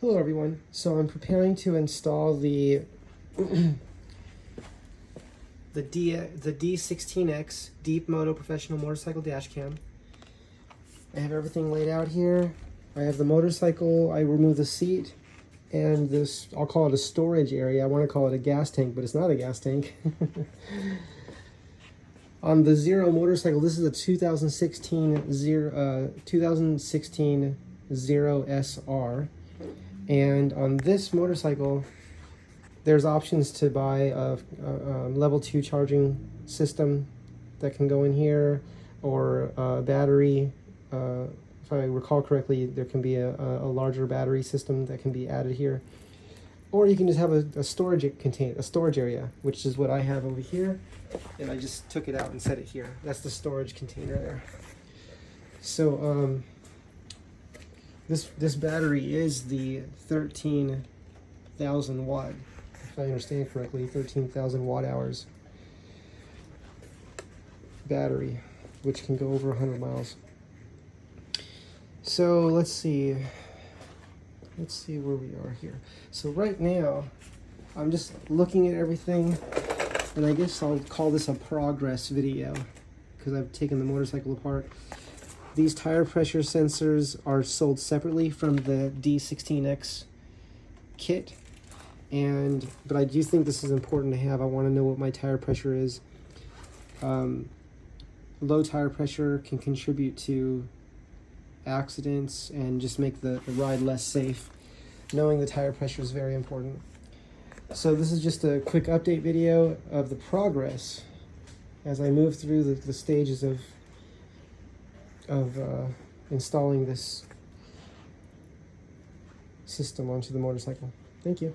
Hello everyone. So I'm preparing to install the D16X Deep Moto Professional Motorcycle Dash Cam. I have everything laid out here. I have the motorcycle, I removed the seat, and this, I'll call it a storage area. I want to call it a gas tank, but it's not a gas tank. On the Zero motorcycle, this is a 2016 Zero SR. And on this motorcycle, there's options to buy a level 2 charging system that can go in here, or a battery. If I recall correctly, there can be a larger battery system that can be added here. Or you can just have a storage area, which is what I have over here. And I just took it out and set it here. That's the storage container there. So this battery is the 13,000 watt, if I understand correctly, 13,000 watt hours battery, which can go over 100 miles. So let's see where we are here. So right now, I'm just looking at everything, and I guess I'll call this a progress video because I've taken the motorcycle apart. These tire pressure sensors are sold separately from the D16X kit, but I do think this is important to have. I want to know what my tire pressure is. Low tire pressure can contribute to accidents and just make the ride less safe. Knowing the tire pressure is very important. So this is just a quick update video of the progress as I move through the stages of installing this system onto the motorcycle. Thank you.